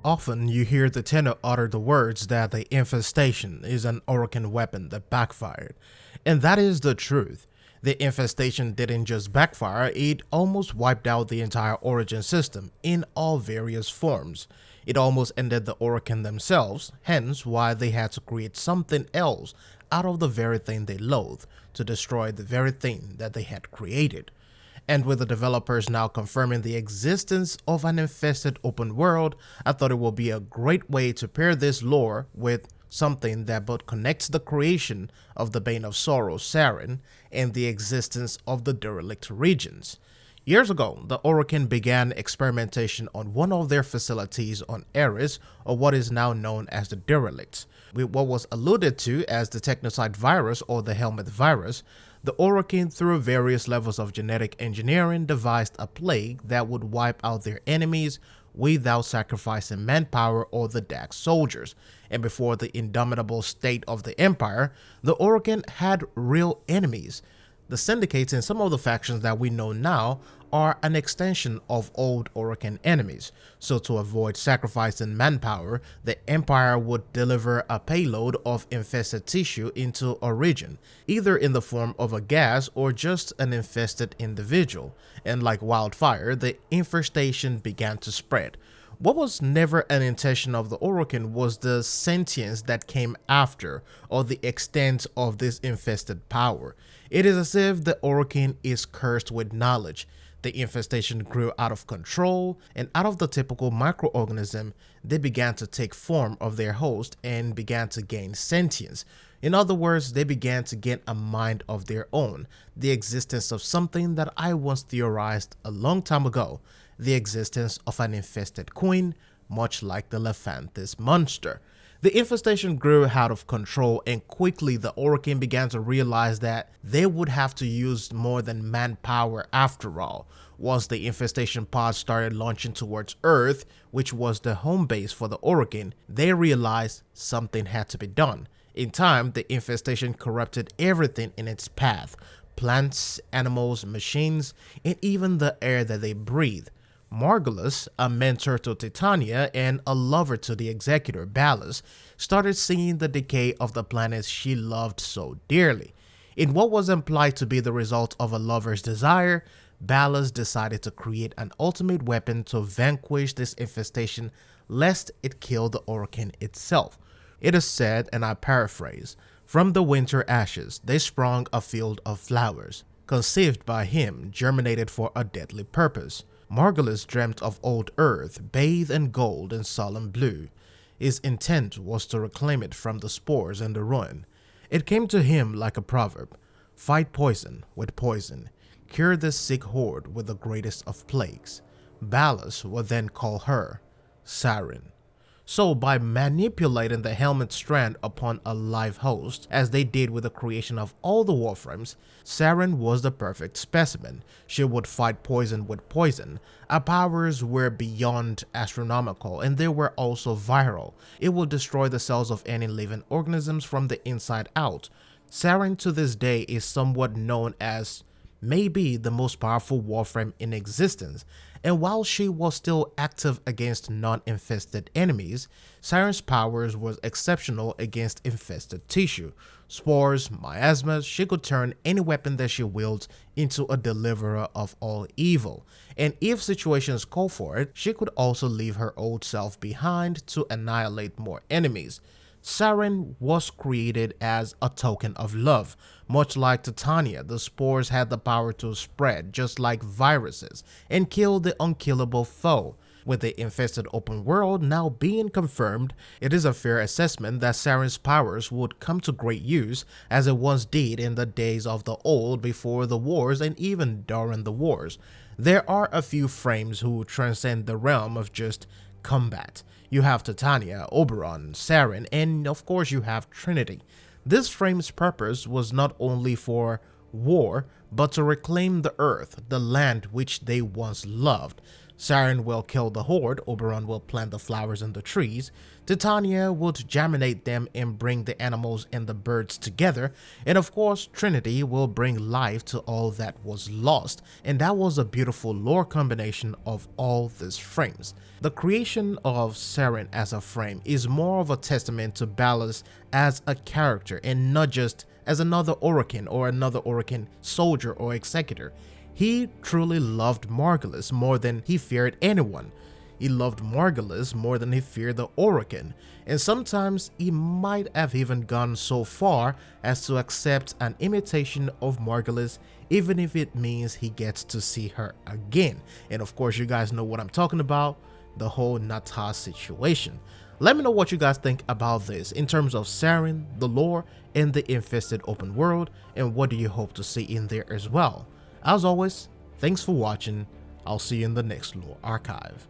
Often you hear the tenor utter the words that the infestation is an Orokin weapon that backfired. And that is the truth. The infestation didn't just backfire, it almost wiped out the entire Origin system in all various forms. It almost ended the Orokin themselves, hence why they had to create something else out of the very thing they loathed to destroy the very thing that they had created. And with the developers now confirming the existence of an infested open world, I thought it would be a great way to pair this lore with something that both connects the creation of the Bane of Sorrows, Saren, and the existence of the derelict regions. Years ago, the Orokin began experimentation on one of their facilities on Eris, or what is now known as the Derelicts. With what was alluded to as the Technocyte virus or the Helmet virus, the Orokin, through various levels of genetic engineering, devised a plague that would wipe out their enemies without sacrificing manpower or the Dax soldiers. And before the indomitable state of the Empire, the Orokin had real enemies. The Syndicates and some of the factions that we know now are an extension of old Orokin enemies, so to avoid sacrificing manpower, the Empire would deliver a payload of infested tissue into a region, either in the form of a gas or just an infested individual, and like wildfire, the infestation began to spread. What was never an intention of the Orokin was the sentience that came after, or the extent of this infested power. It is as if the Orokin is cursed with knowledge. The infestation grew out of control, and out of the typical microorganism, they began to take form of their host and began to gain sentience. In other words, they began to get a mind of their own, the existence of something that I once theorized a long time ago, the existence of an infested queen, much like the Lephantis monster. The infestation grew out of control, and quickly the Orokin began to realize that they would have to use more than manpower after all. Once the infestation pods started launching towards Earth, which was the home base for the Orokin, they realized something had to be done. In time, the infestation corrupted everything in its path: plants, animals, machines, and even the air that they breathe. Margulis, a mentor to Titania and a lover to the executor Ballas, started seeing the decay of the planets she loved so dearly. In what was implied to be the result of a lover's desire, Ballas decided to create an ultimate weapon to vanquish this infestation lest it kill the Orokin itself. It is said, and I paraphrase, "From the winter ashes they sprung a field of flowers, conceived by him, germinated for a deadly purpose. Margulis dreamt of old Earth, bathed in gold and solemn blue. His intent was to reclaim it from the spores and the ruin. It came to him like a proverb: fight poison with poison, cure this sick horde with the greatest of plagues. Ballas would then call her Saren." So by manipulating the helmet strand upon a live host, as they did with the creation of all the Warframes, Saren was the perfect specimen. She would fight poison with poison. Her powers were beyond astronomical, and they were also viral. It would destroy the cells of any living organisms from the inside out. Saren to this day is somewhat known as maybe the most powerful Warframe in existence, and while she was still active against non-infested enemies, Saren's powers was exceptional against infested tissue. Spores, miasmas, she could turn any weapon that she wields into a deliverer of all evil, and if situations call for it, she could also leave her old self behind to annihilate more enemies. Saren was created as a token of love. Much like Titania, the spores had the power to spread just like viruses and kill the unkillable foe. With the infested open world now being confirmed, it is a fair assessment that Saren's powers would come to great use as it once did in the days of the old, before the wars, and even during the wars. There are a few frames who transcend the realm of just combat. You have Titania, Oberon, Saren, and of course you have Trinity. This frame's purpose was not only for war, but to reclaim the earth, the land which they once loved. Saren will kill the Horde, Oberon will plant the flowers and the trees, Titania would germinate them and bring the animals and the birds together, and of course Trinity will bring life to all that was lost, and that was a beautiful lore combination of all these frames. The creation of Saren as a frame is more of a testament to Ballas as a character and not just as another Orokin or another Orokin soldier or executor. He truly loved Margulis more than he feared anyone. He loved Margulis more than he feared the Orokin, and sometimes he might have even gone so far as to accept an imitation of Margulis even if it means he gets to see her again. And of course you guys know what I'm talking about, the whole Natah situation. Let me know what you guys think about this in terms of Saren, the lore, and the infested open world, and what do you hope to see in there as well. As always, thanks for watching. I'll see you in the next lore archive.